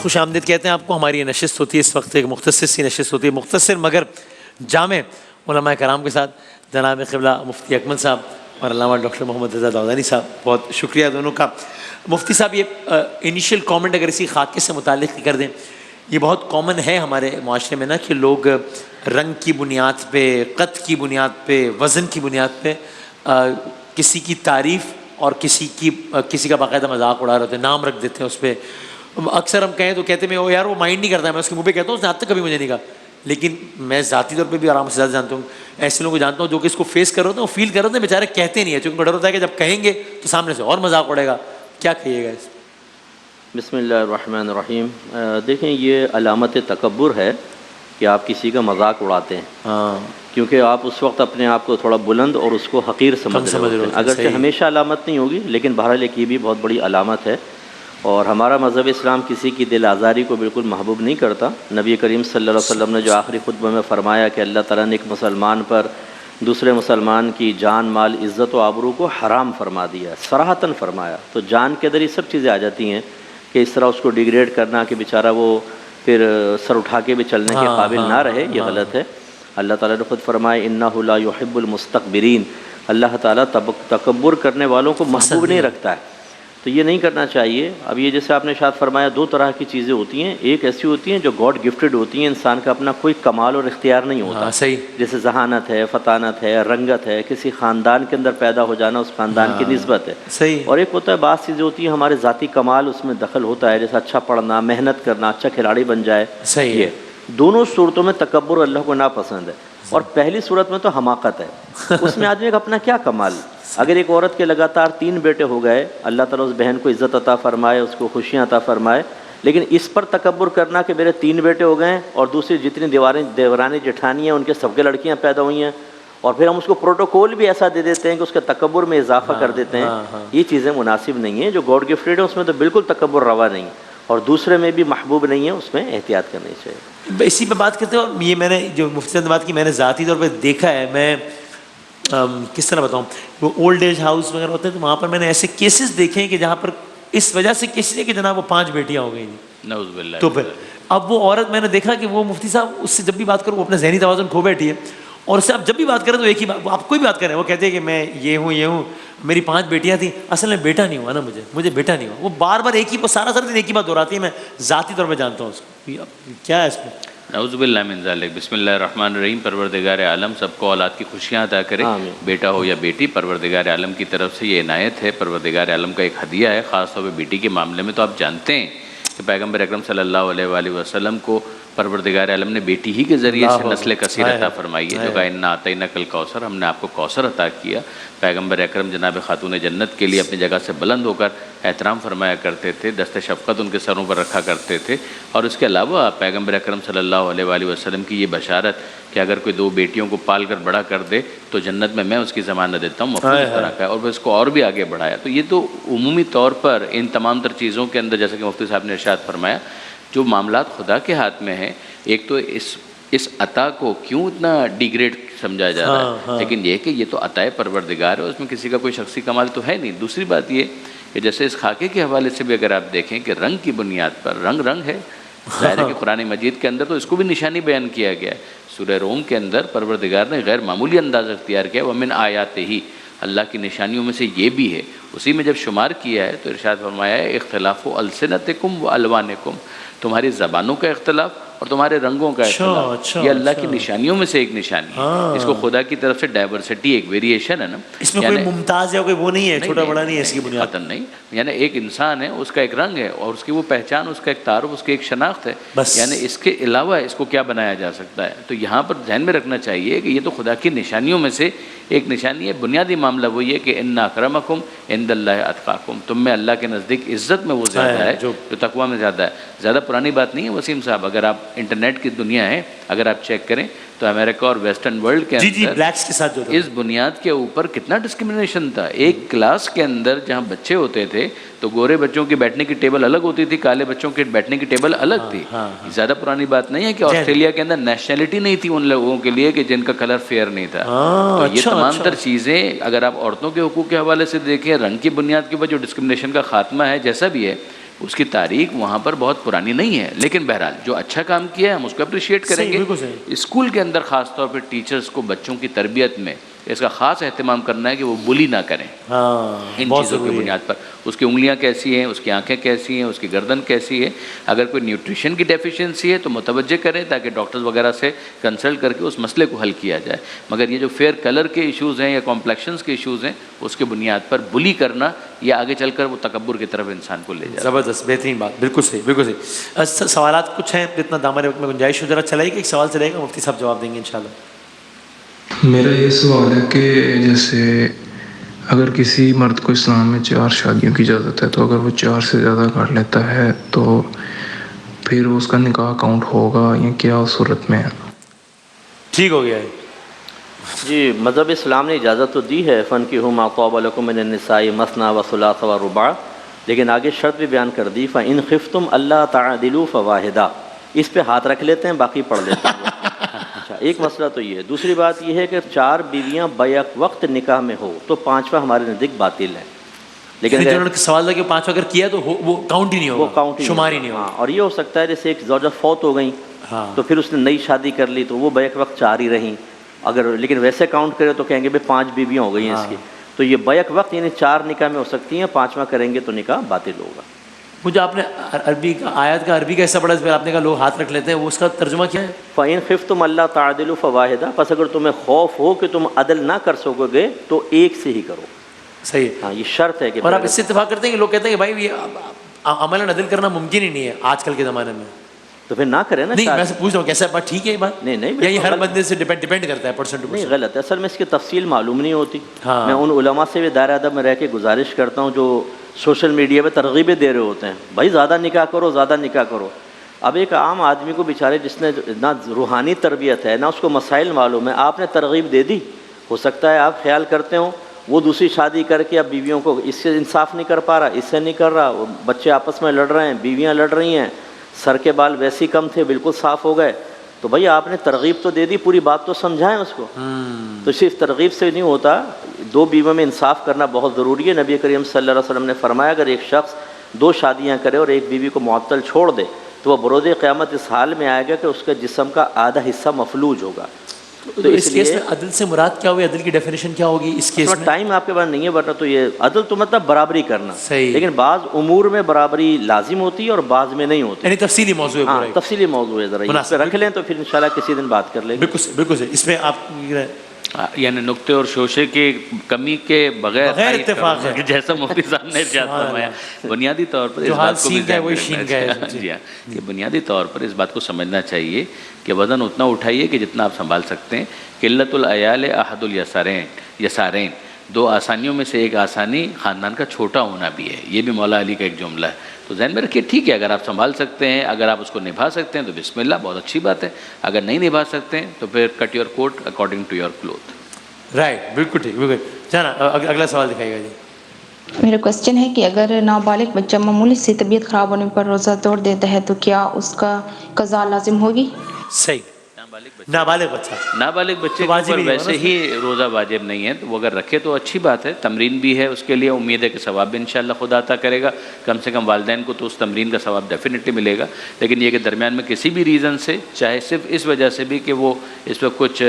خوش آمدید کہتے ہیں آپ کو. ہماری یہ نشست ہوتی ہے اس وقت ایک مختصر سی نشست ہوتی ہے, مختصر مگر جامع, علماء کرام کے ساتھ. جناب قبلہ مفتی اکمل صاحب اور علامہ ڈاکٹر محمد رضا داودانی صاحب, بہت شکریہ دونوں کا. مفتی صاحب یہ انیشیل کامنٹ اگر اسی خاکے سے متعلق کر دیں. یہ بہت کامن ہے ہمارے معاشرے میں نا کہ لوگ رنگ کی بنیاد پہ, قد کی بنیاد پہ, وزن کی بنیاد پہ کسی کی تعریف اور کسی کا باقاعدہ مذاق اڑا رہے ہوتے ہیں, نام رکھ دیتے ہیں اس پہ. اکثر ہم کہیں تو کہتے ہیں یار وہ مائنڈ نہیں کرتا, میں اس کے منہ پہ کہتا ہوں اس نے آج تک کبھی مجھے نہیں کہا. لیکن میں ذاتی طور پہ بھی آرام سے زیادہ جانتا ہوں, ایسے لوگوں کو جانتا ہوں جو کہ اس کو فیس کر رہے ہوتے ہیں, وہ فیل کر رہے ہوتے ہیں, بیچارے کہتے نہیں ہیں چونکہ ڈر ہوتا ہے کہ جب کہیں گے تو سامنے سے اور مذاق اڑے گا. کیا کہیے گا اس؟ بسم اللہ الرحمن الرحیم. دیکھیں یہ علامت تکبر ہے کہ آپ کسی کا مذاق اڑاتے ہیں. ہاں, کیونکہ آپ اس وقت اپنے آپ کو تھوڑا بلند اور اس کو حقیر سمجھ رہے ہوتے ہیں. اگرچہ ہمیشہ علامت نہیں ہوگی لیکن بہرحال یہ بھی بہت بڑی علامت ہے. اور ہمارا مذہب اسلام کسی کی دل آزاری کو بالکل محبوب نہیں کرتا. نبی کریم صلی اللہ علیہ وسلم نے جو آخری خطبہ میں فرمایا کہ اللہ تعالیٰ نے ایک مسلمان پر دوسرے مسلمان کی جان, مال, عزت و آبرو کو حرام فرما دیا, صراحتاً فرمایا. تو جان کے اندر یہ سب چیزیں آ جاتی ہیں کہ اس طرح اس کو ڈیگریڈ کرنا کہ بیچارہ وہ پھر سر اٹھا کے بھی چلنے کے قابل نہ رہے, یہ غلط ہے. اللہ تعالیٰ نے خود فرمایا انہ لا یحب المستکبرین, اللہ تعالیٰ تکبر کرنے والوں کو محبوب نہیں رکھتا ہے. تو یہ نہیں کرنا چاہیے. اب یہ جیسے آپ نے ارشاد فرمایا دو طرح کی چیزیں ہوتی ہیں. ایک ایسی ہوتی ہیں جو گاڈ گفٹڈ ہوتی ہیں, انسان کا اپنا کوئی کمال اور اختیار نہیں ہوتا. صحیح. جیسے ذہانت ہے, فطانت ہے, رنگت ہے, کسی خاندان کے اندر پیدا ہو جانا, اس خاندان کی نسبت ہے. صحیح. اور ایک ہوتا ہے بعض چیزیں ہوتی ہیں ہمارے ذاتی کمال اس میں دخل ہوتا ہے, جیسے اچھا پڑھنا, محنت کرنا, اچھا کھلاڑی بن جائے. صحیح. یہ دونوں صورتوں میں تکبر اللہ کو ناپسند ہے. اور پہلی صورت میں تو حماقت ہے, اس میں آدمی کا اپنا کیا کمال. اگر ایک عورت کے لگاتار 3 بیٹے ہو گئے, اللہ تعالیٰ اس بہن کو عزت عطا فرمائے, اس کو خوشیاں عطا فرمائے, لیکن اس پر تکبر کرنا کہ میرے 3 بیٹے ہو گئے اور دوسری جتنی دیورانی جٹھانی ہیں ان کے سب کے لڑکیاں پیدا ہوئی ہیں, اور پھر ہم اس کو پروٹوکول بھی ایسا دے دیتے ہیں کہ اس کے تکبر میں اضافہ کر دیتے ہیں. یہ چیزیں مناسب نہیں ہیں. جو گاڈ گفٹڈ ہے اس میں تو بالکل تکبر روا نہیں, اور دوسرے میں بھی محبوب نہیں ہے, اس میں احتیاط کرنی چاہیے. اسی پہ بات کرتے ہیں. اور یہ میں نے جو مفتی صاحب نے بات کی, میں نے ذاتی طور پہ دیکھا ہے. میں کس طرح بتاؤں, وہ اولڈ ایج ہاؤس وغیرہ ہوتے ہیں تو وہاں پر میں نے ایسے کیسز دیکھے ہیں کہ جہاں پر اس وجہ سے کیسز ہے کہ جناب وہ 5 بیٹیاں ہو گئی جی. نعوذ باللہ. تو پھر اب وہ عورت, میں نے دیکھا کہ وہ مفتی صاحب اس سے جب بھی بات کروں وہ اپنا ذہنی توازن کھو بیٹھی ہے, اور اس سے آپ جب بھی بات کریں تو ایک ہی بات, آپ کوئی بھی بات کریں وہ کہتے ہیں کہ میں یہ ہوں, میری 5 بیٹیاں تھیں, اصل میں بیٹا نہیں ہوا نا, مجھے بیٹا نہیں ہوا. وہ بار بار ایک ہی سارا دن ایک ہی بات دہراتی ہے. میں ذاتی طور پہ جانتا ہوں اس کو. کیا ہے اس میں؟ نعوذ باللہ من ذالک. بسم اللہ الرحمن الرحیم. پروردگار عالم سب کو اولاد کی خوشیاں عطا کرے, بیٹا ہو یا بیٹی. پروردگار عالم کی طرف سے یہ عنایت ہے, پروردگار عالم کا ایک ہدیہ ہے. خاص طور پہ بیٹی کے معاملے میں تو آپ جانتے ہیں کہ پیغمبر اکرم صلی اللہ علیہ وآلہ وسلم کو پروردگار عالم نے بیٹی ہی کے ذریعے سے نسل کثیر عطا فرمائی ہے. جو کہا انا اعطیناک الکوثر, ہم نے آپ کو کوثر عطا کیا. پیغمبر اکرم جناب خاتون جنت کے لیے اپنی جگہ سے بلند ہو کر احترام فرمایا کرتے تھے, دست شفقت ان کے سروں پر رکھا کرتے تھے. اور اس کے علاوہ پیغمبر اکرم صلی اللہ علیہ وآلہ وسلم کی یہ بشارت کہ اگر کوئی 2 بیٹیوں کو پال کر بڑا کر دے تو جنت میں اس کی ضمانت دیتا ہوں, مفہوم اس طرح کا ہے. اور اس کو اور بھی آگے بڑھایا. تو یہ تو عمومی طور پر ان تمام تر چیزوں کے اندر, جیسا کہ مفتی صاحب نے ارشاد فرمایا, جو معاملات خدا کے ہاتھ میں ہیں, ایک تو اس عطا کو کیوں اتنا ڈیگریڈ سمجھا جا رہا ہے, لیکن یہ کہ یہ تو عطائے پروردگار ہے, اس میں کسی کا کوئی شخصی کمال تو ہے نہیں. دوسری بات یہ کہ جیسے اس خاکے کے حوالے سے بھی اگر آپ دیکھیں کہ رنگ کی بنیاد پر رنگ ہے, ظاہر ہے کہ قرآن مجید کے اندر تو اس کو بھی نشانی بیان کیا گیا ہے. سورہ روم کے اندر پروردگار نے غیر معمولی انداز اختیار کیا, ومن آیاتہ, اللہ کی نشانیوں میں سے یہ بھی ہے. اسی میں جب شمار کیا ہے تو ارشاد فرمایا ہے اختلاف السنتکم و الوانکم, تمہاری زبانوں کا اختلاف اور تمہارے رنگوں کا اختلاف, یہ اللہ کی نشانیوں میں سے ایک نشانی ہے. اس کو خدا کی طرف سے ڈائیورسٹی, ایک ویریشن ہے نا. اس میں کوئی ممتاز یا کوئی وہ نہیں ہے, چھوٹا بڑا نہیں ہے اس کی بنیاد نہیں. یعنی ایک انسان ہے, اس کا ایک رنگ ہے اور اس کی وہ پہچان, اس کا ایک تعارف, اس کی ایک شناخت ہے. یعنی اس کے علاوہ اس کو کیا بنایا جا سکتا ہے. تو یہاں پر ذہن میں رکھنا چاہیے کہ یہ تو خدا کی نشانیوں میں سے ایک نشانی ہے. بنیادی معاملہ وہ یہ کہ ان اکرمکم عند اللہ اتقاکم, تم میں اللہ کے نزدیک عزت میں وہ زیادہ ہے جو تقویٰ میں زیادہ ہے. زیادہ پرانی بات نہیں ہے وسیم صاحب. اگر آپ انٹرنیٹ کی دنیا ہے, اگر آپ چیک کریں تو امریکہ اور ویسٹرن ورلڈ کے اندر بلیکس کے ساتھ جو اس بنیاد کے اوپر کتنا ڈسکرمنیشن تھا. ایک کلاس کے اندر جہاں بچے ہوتے تھے تو گورے بچوں کی بیٹھنے کی ٹیبل الگ ہوتی تھی, کالے بچوں کی بیٹھنے کی ٹیبل الگ تھی. زیادہ پرانی بات نہیں ہے کہ آسٹریلیا کے اندر نیشنلٹی نہیں تھی ان لوگوں کے لیے کہ جن کا کلر فیئر نہیں تھا. تو یہ تمام تر چیزیں اگر آپ عورتوں کے حقوق کے حوالے سے دیکھیں, رنگ کی بنیاد کے اوپر جو ڈسکرمنیشن کا خاتمہ ہے, جیسا بھی ہے, اس کی تاریخ وہاں پر بہت پرانی نہیں ہے، لیکن بہرحال جو اچھا کام کیا ہے ہم اس کو اپریشیٹ کریں گے۔ اسکول کے اندر خاص طور پہ ٹیچرز کو بچوں کی تربیت میں اس کا خاص اہتمام کرنا ہے کہ وہ بلی نہ کریں ان چیزوں کی بنیاد پر۔ اس کی انگلیاں کیسی ہیں، اس کی آنکھیں کیسی ہیں، اس کی گردن کیسی ہے، اگر کوئی نیوٹریشن کی ڈیفیشنسی ہے تو متوجہ کریں تاکہ ڈاکٹرز وغیرہ سے کنسلٹ کر کے اس مسئلے کو حل کیا جائے۔ مگر یہ جو فیئر کلر کے ایشوز ہیں یا کمپلیکشنز کے ایشوز ہیں اس کے بنیاد پر بلی کرنا یا آگے چل کر وہ تکبر کی طرف انسان کو لے جائے۔ زبردست، بہترین بات، بالکل صحیح، بالکل صحیح۔ سوالات کچھ ہیں جتنا دامن وقت میں گنجائش ہو ذرا چلائیے کہ ایک سوال چلے گا، مفتی صاحب جواب دیں گے انشاءاللہ۔ میرا یہ سوال ہے کہ جیسے اگر کسی مرد کو اسلام میں 4 شادیوں کی اجازت ہے تو اگر وہ 4 سے زیادہ کر لیتا ہے تو پھر اس کا نکاح کاؤنٹ ہوگا یا کیا اس صورت میں ہے؟ ٹھیک ہو گیا ہے جی، مذہب اسلام نے اجازت تو دی ہے فَانكِحُوا مَا طَابَ لَكُم مِّنَ النِّسَاءِ مَثْنَىٰ وَثُلَاثَ وَرُبَاعَ، لیکن آگے شرط بھی بیان کر دی فَإِنْ خِفْتُمْ أَلَّا تَعْدِلُوا فَوَاحِدَةً، اس پہ ہاتھ رکھ لیتے ہیں، باقی پڑھ لیتے ہیں۔ اچھا، ایک مسئلہ تو یہ ہے۔ دوسری بات یہ ہے کہ 4 بیویاں بیک وقت نکاح میں ہو تو 5واں ہمارے نزدیک باطل ہے، لیکن انہوں نے سوال تھا کہ 5 اگر کیا تو وہ کاؤنٹ ہی نہیں ہوگا، وہ کاؤنٹ شمار ہی نہیں ہوگا۔ ہاں، اور یہ ہو سکتا ہے جیسے ایک زوجہ فوت ہو گئیں تو پھر اس نے نئی شادی کر لی تو وہ بیک وقت 4 ہی رہیں، اگر لیکن ویسے کاؤنٹ کرے تو کہیں گے بھائی 5 بیویاں ہو گئی ہیں اس کی، تو یہ بیک وقت یعنی 4 نکاح میں ہو سکتی ہیں، 5واں کریں گے تو نکاح باطل ہوگا۔ مجھے آپ نے عربی کا آیت کا عربی کا حصہ پڑھا، اس پہ آپ نے کہا لوگ ہاتھ رکھ لیتے ہیں، وہ اس کا ترجمہ کیا ہے؟ فَإِنْ خِفْتُمْ أَلَّا تَعْدِلُوا فَوَاحِدَةً، پس اگر تمہیں خوف ہو کہ تم عدل نہ کر سکو گے تو ایک سے ہی کرو۔ صحیح ہے، ہاں، یہ شرط ہے کہ اور آپ اس سے اتفاق کرتے ہیں کہ لوگ کہتے ہیں کہ بھائی یہ عملاً عدل کرنا ممکن ہی نہیں ہے آج کل کے زمانے میں، تو پھر نہ کریں نا۔ نہیں میں سے پوچھ رہا ہوں کیسا بات ٹھیک ہے یہ بات؟ نہیں یا یہ ہر بندے سے ڈیپینڈ کرتا ہے پرسن ٹو نہیں، پرسن؟ غلط ہے، اصل میں اس کی تفصیل معلوم نہیں ہوتی۔ ہاں، میں ان علماء سے بھی دائرہ ادب میں رہ کے گزارش کرتا ہوں جو سوشل میڈیا پہ ترغیبیں دے رہے ہوتے ہیں، بھائی زیادہ نکاح کرو، زیادہ نکاح کرو۔ اب ایک عام آدمی کو بیچارے جس نے نہ روحانی تربیت ہے نہ اس کو مسائل معلوم ہے، آپ نے ترغیب دے دی، ہو سکتا ہے آپ خیال کرتے ہوں وہ دوسری شادی کر کے اب بیویوں کو اس سے انصاف نہیں کر پا رہا، اس سے نہیں کر رہا، وہ بچے آپس میں لڑ رہے ہیں، بیویاں لڑ رہی ہیں، سر کے بال ویسے ہی کم تھے بالکل صاف ہو گئے، تو بھائی آپ نے ترغیب تو دے دی، پوری بات تو سمجھائیں اس کو۔ تو صرف ترغیب سے نہیں ہوتا، 2 بیویوں میں انصاف کرنا بہت ضروری ہے۔ نبی کریم صلی اللہ علیہ وسلم نے فرمایا اگر ایک شخص 2 شادیاں کرے اور ایک بیوی کو معطل چھوڑ دے تو وہ بروز قیامت اس حال میں آئے گا کہ اس کے جسم کا آدھا حصہ مفلوج ہوگا۔ تو اس کیس میں عدل سے مراد کیا ہوئی؟ عدل کی ڈیفینیشن کیا ہوگی اس کیس میں؟ ٹائم آپ کے پاس نہیں ہے، ورنہ تو یہ عدل تو مطلب برابری کرنا، صحیح، لیکن بعض امور میں برابری لازم ہوتی ہے اور بعض میں نہیں ہوتی، یعنی تفصیلی موضوع ہے ہاں پورا، تفصیلی موضوع ہے، ذرا اس پہ رکھ لیں تو پھر انشاءاللہ کسی دن بات کر لیں گے۔ بالکل صحیح، اس میں آپ یعنی نقطے اور شوشے کی کمی کے بغیر اتفاق ہے، جیسا مفتی صاحب نے ارشاد فرمایا، بنیادی طور پر اس بات کو بھی جی ہاں کہ بنیادی طور پر اس بات کو سمجھنا چاہیے کہ وزن اتنا اٹھائیے کہ جتنا آپ سنبھال سکتے ہیں۔ قلت العیال احد الیسارین، 2 آسانیوں میں سے ایک آسانی خاندان کا چھوٹا ہونا بھی ہے، یہ بھی مولا علی کا ایک جملہ ہے، تو ذہن میں رکھیے ٹھیک ہے، اگر آپ سنبھال سکتے ہیں، اگر آپ اس کو نبھا سکتے ہیں تو بسم اللہ، بہت اچھی بات ہے، اگر نہیں نبھا سکتے ہیں تو پھر cut your coat according to your cloth. Right, بالکل ٹھیک، بالکل۔ جانا اگلا سوال دکھائیے گا جی۔ میرا کوشچن ہے کہ اگر نابالغ بچہ معمولی سی طبیعت خراب ہونے پر روزہ توڑ دیتا ہے تو کیا اس کا قضا لازم ہوگی؟ صحیح، نابالغ بچے کے اوپر ویسے ہی روزہ واجب نہیں ہے، تو وہ اگر رکھے تو اچھی بات ہے، تمرین بھی ہے اس کے لیے، امید ہے کہ ثواب بھی انشاءاللہ خدا عطا کرے گا، کم سے کم والدین کو تو اس تمرین کا ثواب ڈیفینیٹلی ملے گا، لیکن یہ کہ درمیان میں کسی بھی ریزن سے، چاہے صرف اس وجہ سے بھی کہ وہ اس وقت کچھ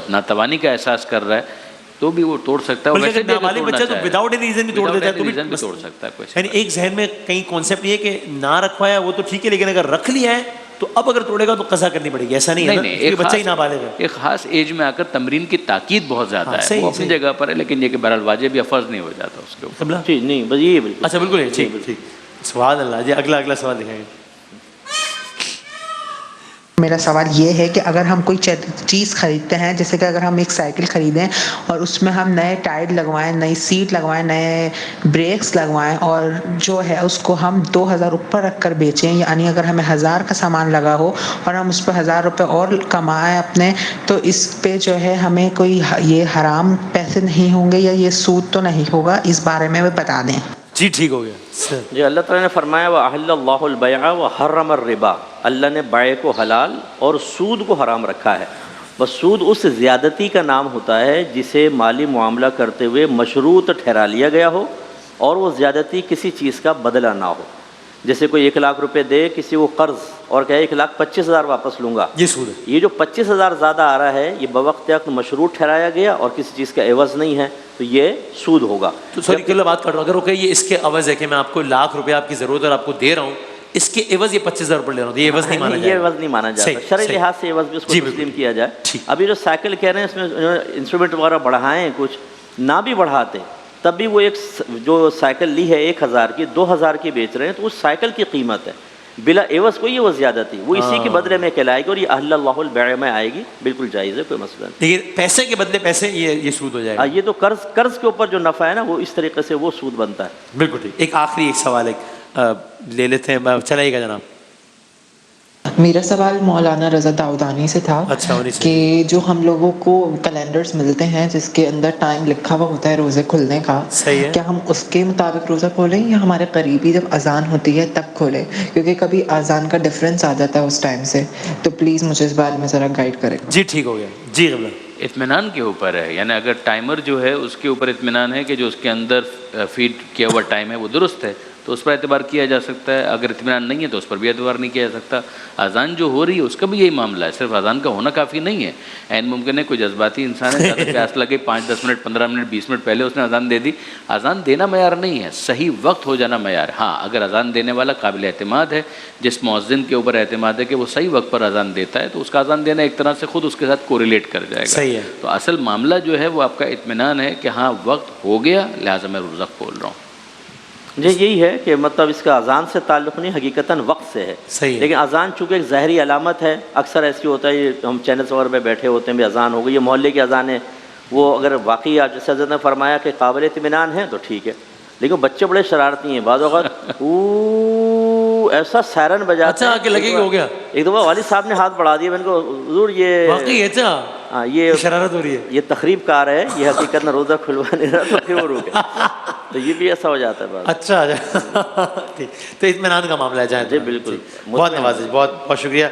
ناتوانی کا احساس کر رہا ہے تو بھی وہ توڑ سکتا ہے، ویسے نابالغ بچہ تو وداؤٹ اینی ریزن بھی توڑ دیتا ہے، تو بھی توڑ سکتا ہے کوئی، یعنی ایک ذہن میں کہیں کانسیپٹ یہ ہے کہ نہ رکھوایا وہ تو ٹھیک ہے، لیکن اگر رکھ لیا ہے تو اب اگر توڑے گا تو قضا کرنی پڑے گی، ایسا نہیں ہے نا، کیونکہ بچہ ہی نابالغ ہے۔ ایک خاص ایج میں آ کر تمرین کی تاکید بہت زیادہ ہے، وہ اپنی جگہ پر ہے، لیکن یہ کہ بہرحال واجب یا فرض نہیں ہو جاتا اس کے اوپر۔ جی نہیں، بس یہ بالکل اچھا، بالکل ہے، ٹھیک، سبحان اللہ جی۔ اگلا سوال دکھائیں گے۔ میرا سوال یہ ہے کہ اگر ہم کوئی چیز خریدتے ہیں، جیسے کہ اگر ہم ایک سائیکل خریدیں اور اس میں ہم نئے ٹائر لگوائیں، نئی سیٹ لگوائیں، نئے بریکس لگوائیں، اور جو ہے اس کو ہم 2000 اوپر رکھ کر بیچیں، یعنی اگر ہمیں 1000 کا سامان لگا ہو اور ہم اس پہ 1000 روپے اور کمائیں اپنے، تو اس پہ جو ہے ہمیں کوئی یہ حرام پیسے نہیں ہوں گے یا یہ سود تو نہیں ہوگا؟ اس بارے میں وہ بتا دیں۔ جی ٹھیک ہو گیا جی۔ اللہ تعالیٰ نے فرمایا وَأَحَلَّ اللَّهُ الْبَيْعَ وَحَرَّمَ الرِّبَا، اللہ نے بائع کو حلال اور سود کو حرام رکھا ہے۔ بس سود اس زیادتی کا نام ہوتا ہے جسے مالی معاملہ کرتے ہوئے مشروط ٹھہرا لیا گیا ہو اور وہ زیادتی کسی چیز کا بدلہ نہ ہو۔ جیسے کوئی 1,00,000 روپے دے کسی کو قرض اور کہے 1,25,000 واپس لوں گا، یہ سود ہے. یہ جو 25,000 زیادہ آ رہا ہے یہ بوقت عقد مشروط ٹھہرایا گیا اور کسی چیز کا عوض نہیں ہے تو یہ سود ہوگا. تو سوری کلو بات کر رہا ہوں، اگر وہ کہ یہ اس کے عوض ہے کہ میں آپ کو 1,00,000 روپے آپ کی ضرورت ہے اور آپ کو دے رہا ہوں، اس کے عوض یہ 25,000 روپے لے رہا ہوں، یہ عوض نہیں مانا جائے یہ گا. عوض نہیں مانا جاتا. شرعی لحاظ سے عوض بھی اس کو تسلیم کیا جائے. ابھی جو سائیکل کہہ رہے ہیں اس میں انسٹرومنٹ وغیرہ بڑھائے ہیں، کچھ نہ بھی بڑھاتے تب بھی وہ ایک جو سائیکل لی ہے 1,000 کی 2,000 کی بیچ رہے ہیں تو اس سائیکل کی قیمت ہے بلا عوض کوئی عوض زیادتی وہ اسی کے بدلے میں کہلائے گی اور یہ احل اللہ البیع میں آئے گی. بالکل جائز ہے، کوئی مسئلہ نہیں. لیکن پیسے کے بدلے پیسے یہ سود ہو جائے گا. یہ تو قرض کے اوپر جو نفع ہے نا وہ اس طریقے سے وہ سود بنتا ہے. بالکل ٹھیک. ایک آخری ایک سوال لے لیتے ہیں، چلائیے گا جناب. میرا سوال مولانا رضا داؤدانی سے تھا کہ جو ہم لوگوں کو کیلنڈرز ملتے ہیں جس کے اندر ٹائم لکھا ہوا ہوتا ہے روزے کھلنے کا، کیا ہم اس کے مطابق روزہ کھولیں یا ہمارے قریبی جب اذان ہوتی ہے تب کھولیں؟ کیونکہ کبھی اذان کا ڈفرینس آ جاتا ہے اس ٹائم سے، تو پلیز مجھے اس بارے میں ذرا گائیڈ کریں. جی ٹھیک ہو گیا. جی قبلہ اطمینان کے اوپر ہے، یعنی اگر ٹائمر جو ہے اس کے اوپر اطمینان ہے کہ جو اس کے اندر فیڈ کیا ہوا ٹائم ہے وہ درست ہے تو اس پر اعتبار کیا جا سکتا ہے. اگر اطمینان نہیں ہے تو اس پر بھی اعتبار نہیں کیا جا سکتا. اذان جو ہو رہی ہے اس کا بھی یہی معاملہ ہے، صرف اذان کا ہونا کافی نہیں ہے. عین ممکن ہے کوئی جذباتی انسان ہے، زیادہ پیاس لگے 5-10 منٹ 15 منٹ 20 منٹ پہلے اس نے اذان دے دی. اذان دینا معیار نہیں ہے، صحیح وقت ہو جانا معیار. ہاں اگر اذان دینے والا قابل اعتماد ہے، جس مؤذن کے اوپر اعتماد ہے کہ وہ صحیح وقت پر اذان دیتا ہے تو اس کا اذان دینا ایک طرح سے خود اس کے ساتھ کوریلیٹ کر جائے گا. صحیح ہے. تو اصل معاملہ جو ہے وہ آپ کا اطمینان ہے کہ ہاں وقت ہو گیا لہٰذا میں روزہ کھول رہا ہوں. جی یہی ہے کہ مطلب اس کا اذان سے تعلق نہیں، حقیقتاً وقت سے ہے. صحیح. لیکن اذان چونکہ ایک ظاہری علامت ہے، اکثر ایسی ہوتا ہے یہ ہم چینلز وغیرہ پہ بیٹھے ہوتے ہیں بھی اذان ہو گئی، یہ محلے کی اذان ہے، وہ اگر واقعی آپ جیسے حضرت نے فرمایا کہ قابل اطمینان ہے تو ٹھیک ہے. لیکن بچے بڑے شرارتی ہیں، بعض اوقات ایسا سائرن بجاتے اچھا آ کے لگے کہ ہو گیا. ایک دفعہ والد صاحب نے ہاتھ بڑھا دیا، میں نے کہا حضور یہ واقعی یہ شرارت ہو رہی ہے، یہ تقریب کار ہے، یہ حقیقت میں روزہ کھلوا نہیں رہا تو پھر وہ روکے. تو یہ بھی ایسا ہو جاتا ہے بات. اچھا ٹھیک. تو اطمینان کا معاملہ ہے. جی بالکل. بہت نوازش، بہت بہت شکریہ.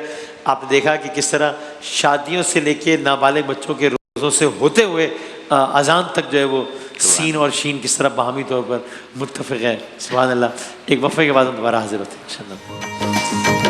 آپ نے دیکھا کہ کس طرح شادیوں سے لے کے نابالغ بچوں کے روزوں سے ہوتے ہوئے اذان تک جو ہے وہ سین اور شین کس طرح باہمی طور پر متفق ہے. سبحان اللہ. ایک وقفے کے بعد ہم دوبارہ حاضر ہوتے ہیں انشاءاللہ.